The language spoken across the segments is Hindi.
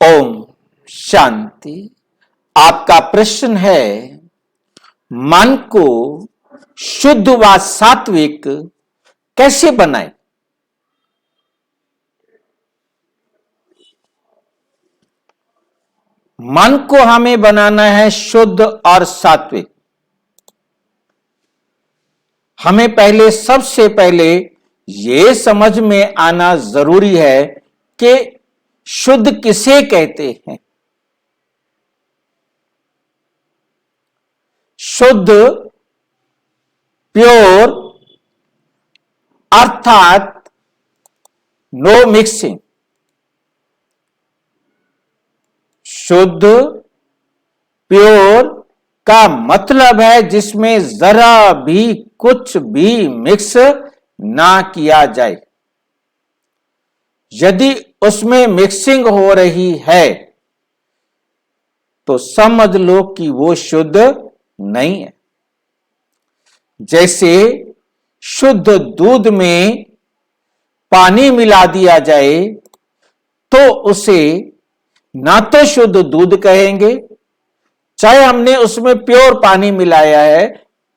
ओम शांति। आपका प्रश्न है, मन को शुद्ध व सात्विक कैसे बनाए? मन को हमें बनाना है शुद्ध और सात्विक। हमें सबसे पहले यह समझ में आना जरूरी है कि शुद्ध किसे कहते हैं। शुद्ध, प्योर अर्थात नो मिक्सिंग। शुद्ध प्योर का मतलब है जिसमें जरा भी कुछ भी मिक्स ना किया जाए। यदि उसमें मिक्सिंग हो रही है तो समझ लो कि वो शुद्ध नहीं है। जैसे शुद्ध दूध में पानी मिला दिया जाए तो उसे ना तो शुद्ध दूध कहेंगे, चाहे हमने उसमें प्योर पानी मिलाया है,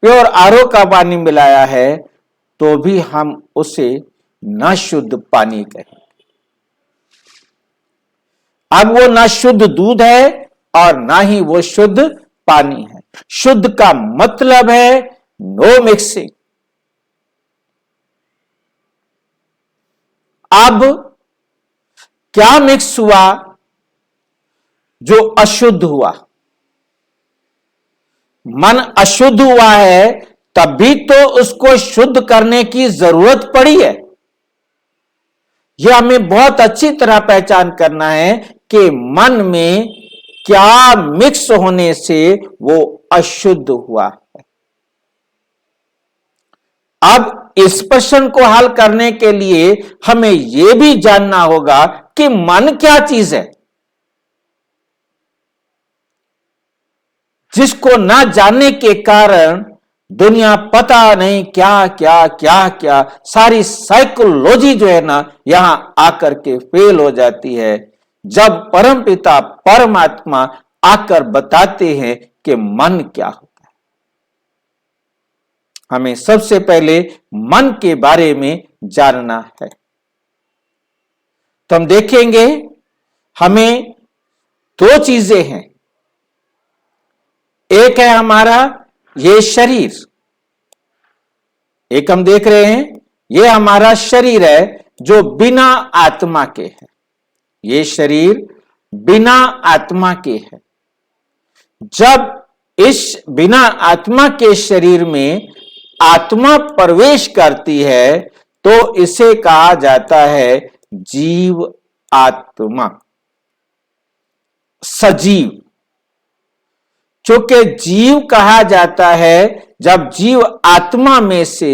प्योर आरओ का पानी मिलाया है, तो भी हम उसे ना शुद्ध पानी कहेंगे। अब वो ना शुद्ध दूध है और ना ही वो शुद्ध पानी है। शुद्ध का मतलब है नो मिक्सिंग। अब क्या मिक्स हुआ? जो अशुद्ध हुआ। मन अशुद्ध हुआ है तभी तो उसको शुद्ध करने की जरूरत पड़ी है। यह हमें बहुत अच्छी तरह पहचान करना है कि मन में क्या मिक्स होने से वो अशुद्ध हुआ है। अब इस प्रश्न को हल करने के लिए हमें यह भी जानना होगा कि मन क्या चीज है, जिसको ना जानने के कारण दुनिया पता नहीं क्या क्या क्या क्या सारी साइकोलॉजी जो है ना यहां आकर के फेल हो जाती है। जब परमपिता परमात्मा आकर बताते हैं कि मन क्या होता है। हमें सबसे पहले मन के बारे में जानना है। तो हम देखेंगे हमें दो चीजें हैं। एक है हमारा ये शरीर, एक हम देख रहे हैं ये हमारा शरीर है जो बिना आत्मा के है। ये शरीर बिना आत्मा के है। जब इस बिना आत्मा के शरीर में आत्मा प्रवेश करती है तो इसे कहा जाता है जीव आत्मा, सजीव। चूंकि जीव कहा जाता है जब जीव आत्मा में से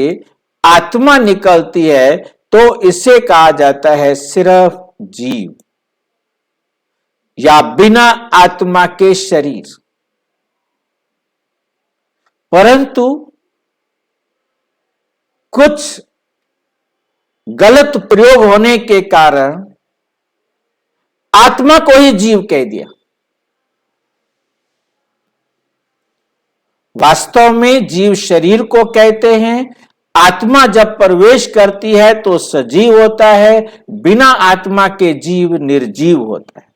आत्मा निकलती है तो इसे कहा जाता है सिर्फ जीव या बिना आत्मा के शरीर। परंतु कुछ गलत प्रयोग होने के कारण आत्मा को ही जीव कह दिया। वास्तव में जीव शरीर को कहते हैं। आत्मा जब प्रवेश करती है तो सजीव होता है, बिना आत्मा के जीव निर्जीव होता है।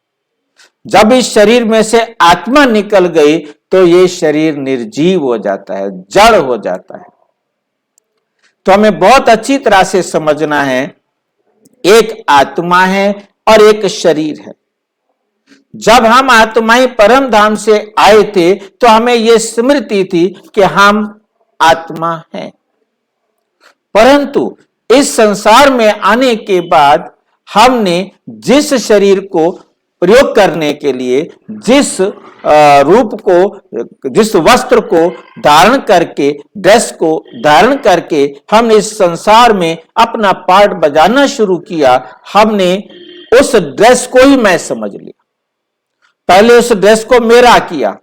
जब इस शरीर में से आत्मा निकल गई तो यह शरीर निर्जीव हो जाता है, जड़ हो जाता है। तो हमें बहुत अच्छी तरह से समझना है, एक आत्मा है और एक शरीर है। जब हम आत्माएं परम धाम से आए थे तो हमें यह स्मृति थी कि हम आत्मा हैं। परंतु इस संसार में आने के बाद हमने जिस शरीर को प्रयोग करने के लिए, जिस रूप को, जिस वस्त्र को धारण करके, ड्रेस को धारण करके हमने इस संसार में अपना पार्ट बजाना शुरू किया, हमने उस ड्रेस को ही मैं समझ लिया। पहले उस ड्रेस को मेरा किया,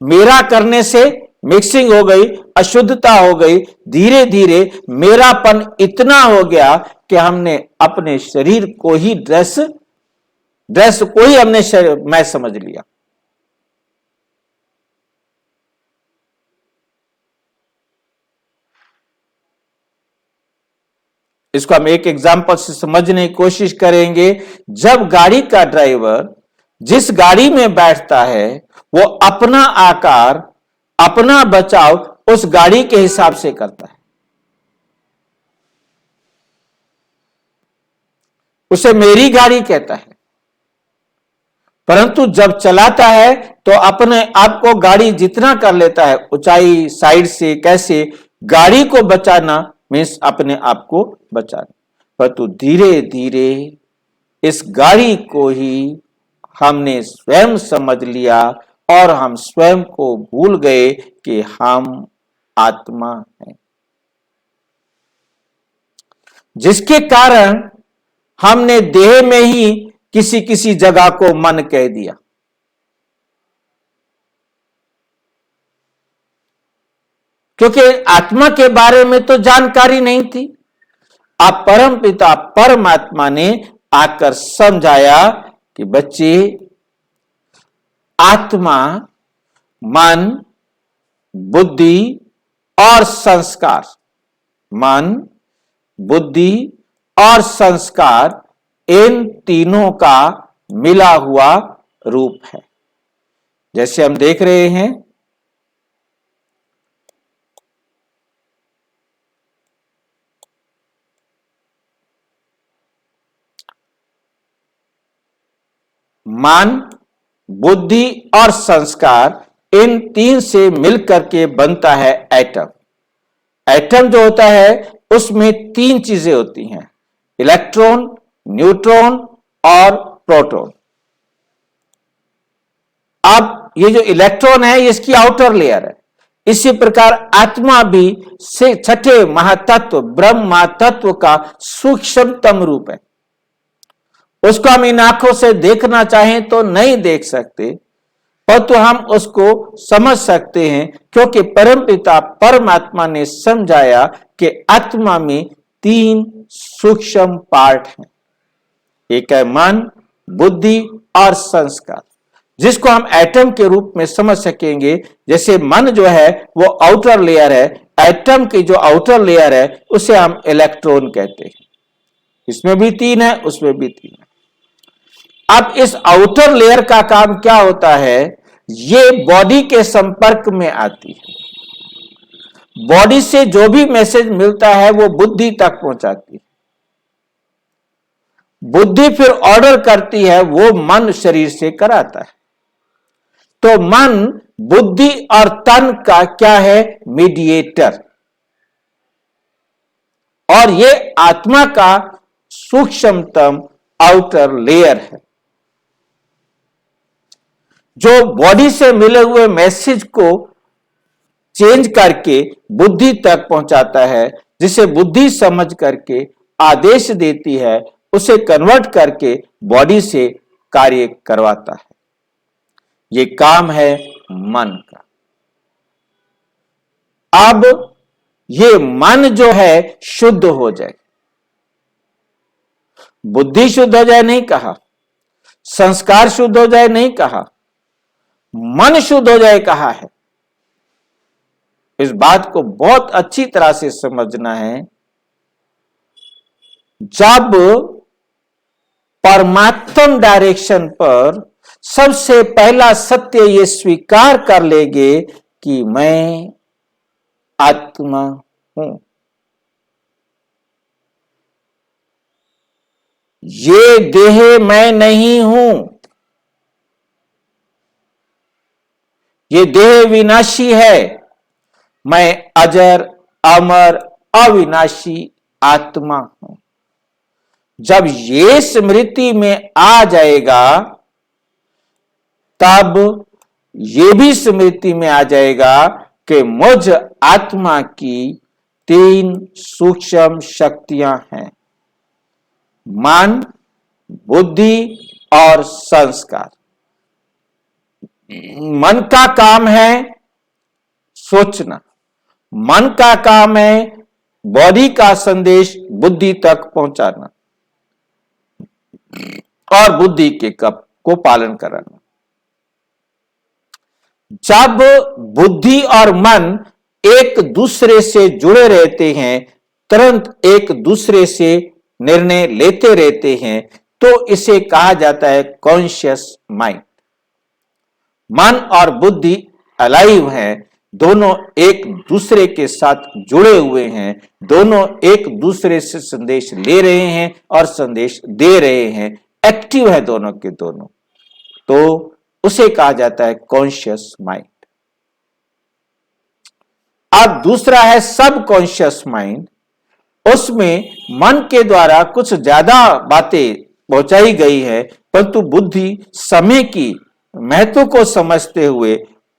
मेरा करने से मिक्सिंग हो गई, अशुद्धता हो गई। धीरे धीरे मेरापन इतना हो गया कि हमने अपने शरीर को ही ड्रेस ड्रेस को ही हमने मैं समझ लिया। इसको हम एक एग्जांपल से समझने की कोशिश करेंगे। जब गाड़ी का ड्राइवर जिस गाड़ी में बैठता है वो अपना आकार, अपना बचाव उस गाड़ी के हिसाब से करता है, उसे मेरी गाड़ी कहता है। परंतु जब चलाता है तो अपने आप को गाड़ी जितना कर लेता है, ऊंचाई, साइड से, कैसे गाड़ी को बचाना मीन्स अपने आप को बचाना। परंतु धीरे धीरे इस गाड़ी को ही हमने स्वयं समझ लिया और हम स्वयं को भूल गए कि हम आत्मा हैं, जिसके कारण हमने देह में ही किसी किसी जगह को मन कह दिया। क्योंकि आत्मा के बारे में तो जानकारी नहीं थी। अब परम पिता परमात्मा ने आकर समझाया कि बच्चे, आत्मा मन, बुद्धि और संस्कार, मन, बुद्धि और संस्कार, इन तीनों का मिला हुआ रूप है। जैसे हम देख रहे हैं, मन, बुद्धि और संस्कार, इन तीन से मिलकर के बनता है एटम। एटम जो होता है उसमें तीन चीजें होती हैं, इलेक्ट्रॉन, न्यूट्रॉन और प्रोटॉन। अब ये जो इलेक्ट्रॉन है इसकी आउटर लेयर है। इसी प्रकार आत्मा भी से छठे महातत्व ब्रह्म तत्व का सूक्ष्मतम रूप है। उसको हम इन आंखों से देखना चाहें तो नहीं देख सकते, परंतु हम उसको समझ सकते हैं, क्योंकि परमपिता परमात्मा ने समझाया कि आत्मा में तीन सूक्ष्म पार्ट हैं। एक है मन, बुद्धि और संस्कार, जिसको हम एटम के रूप में समझ सकेंगे। जैसे मन जो है वो आउटर लेयर है, एटम की जो आउटर लेयर है उसे हम इलेक्ट्रॉन कहते हैं। इसमें भी तीन है, उसमें भी तीन है। अब इस आउटर लेयर का काम क्या होता है, ये बॉडी के संपर्क में आती है। बॉडी से जो भी मैसेज मिलता है वो बुद्धि तक पहुंचाती है। बुद्धि फिर ऑर्डर करती है, वो मन शरीर से कराता है। तो मन, बुद्धि और तन का क्या है, मीडिएटर। और ये आत्मा का सूक्ष्मतम आउटर लेयर है, जो बॉडी से मिले हुए मैसेज को चेंज करके बुद्धि तक पहुंचाता है, जिसे बुद्धि समझ करके आदेश देती है, उसे कन्वर्ट करके बॉडी से कार्य करवाता है। ये काम है मन का। अब ये मन जो है शुद्ध हो जाए, बुद्धि शुद्ध हो जाए नहीं कहा, संस्कार शुद्ध हो जाए नहीं कहा, मन शुद्ध हो जाए कहा है। इस बात को बहुत अच्छी तरह से समझना है। जब परमात्म डायरेक्शन पर सबसे पहला सत्य ये स्वीकार कर लेंगे कि मैं आत्मा हूं, ये देह मैं नहीं हूं, ये देह विनाशी है, मैं अजर, अमर, अविनाशी आत्मा हूं। जब ये स्मृति में आ जाएगा तब ये भी स्मृति में आ जाएगा कि मुझ आत्मा की तीन सूक्ष्म शक्तियां हैं, मन, बुद्धि और संस्कार। मन का काम है सोचना, मन का काम है बॉडी का संदेश बुद्धि तक पहुंचाना, और बुद्धि के कप को पालन कराना। जब बुद्धि और मन एक दूसरे से जुड़े रहते हैं, तुरंत एक दूसरे से निर्णय लेते रहते हैं, तो इसे कहा जाता है कॉन्शियस माइंड। मन और बुद्धि अलाइव हैं, दोनों एक दूसरे के साथ जुड़े हुए हैं, दोनों एक दूसरे से संदेश ले रहे हैं और संदेश दे रहे हैं, एक्टिव है दोनों के दोनों, तो उसे कहा जाता है कॉन्शियस माइंड। अब दूसरा है सब कॉन्शियस माइंड। उसमें मन के द्वारा कुछ ज्यादा बातें पहुंचाई गई है, परंतु बुद्धि समय की महत्व को समझते हुए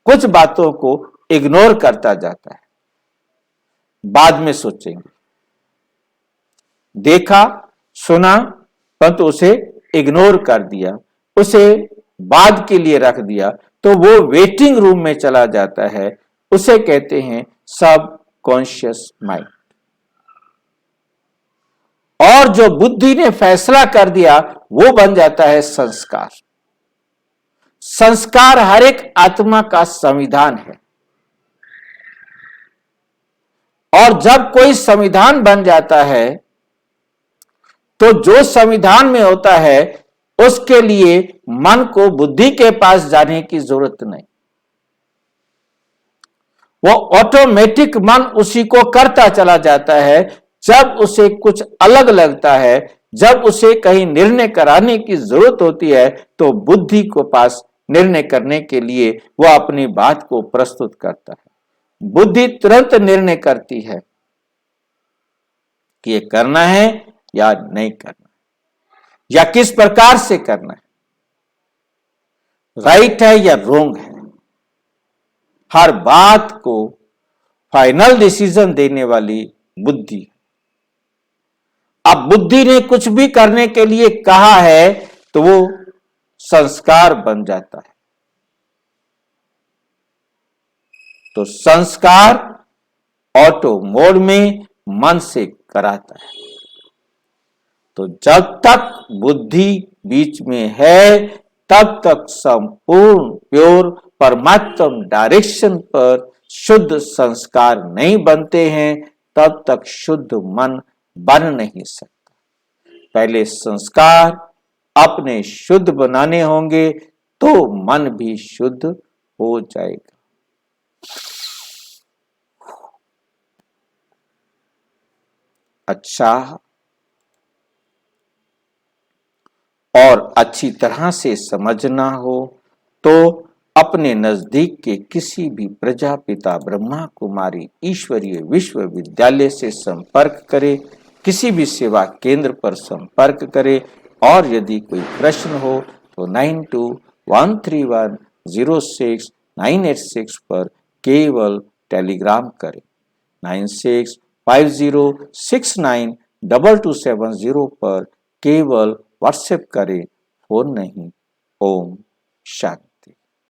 कुछ बातों को इग्नोर करता जाता है। बाद में सोचेंगे, देखा सुना परंतु उसे इग्नोर कर दिया, उसे बाद के लिए रख दिया, तो वो वेटिंग रूम में चला जाता है। उसे कहते हैं सब कॉन्शियस माइंड। और जो बुद्धि ने फैसला कर दिया वो बन जाता है संस्कार। संस्कार हर एक आत्मा का संविधान है, और जब कोई संविधान बन जाता है तो जो संविधान में होता है उसके लिए मन को बुद्धि के पास जाने की जरूरत नहीं, वो ऑटोमेटिक मन उसी को करता चला जाता है। जब उसे कुछ अलग लगता है, जब उसे कहीं निर्णय कराने की जरूरत होती है, तो बुद्धि को पास निर्णय करने के लिए वो अपनी बात को प्रस्तुत करता है। बुद्धि तुरंत निर्णय करती है कि ये करना है या नहीं करना, या किस प्रकार से करना है, राइट है या रोंग है। हर बात को फाइनल डिसीजन देने वाली बुद्धि। अब बुद्धि ने कुछ भी करने के लिए कहा है तो वो संस्कार बन जाता है। तो संस्कार ऑटो मोड में मन से कराता है। तो जब तक बुद्धि बीच में है तब तक संपूर्ण प्योर परमात्म डायरेक्शन पर शुद्ध संस्कार नहीं बनते हैं, तब तक शुद्ध मन बन नहीं सकता। पहले संस्कार अपने शुद्ध बनाने होंगे तो मन भी शुद्ध हो जाएगा। अच्छा और अच्छी तरह से समझना हो तो अपने नजदीक के किसी भी प्रजापिता ब्रह्मा कुमारी ईश्वरीय विश्वविद्यालय से संपर्क करें, किसी भी सेवा केंद्र पर संपर्क करें, और यदि कोई प्रश्न हो तो 9213106986 पर केवल टेलीग्राम करें। 9650692270 पर केवल व्हाट्सएप करें, फोन नहीं। ओम शांति।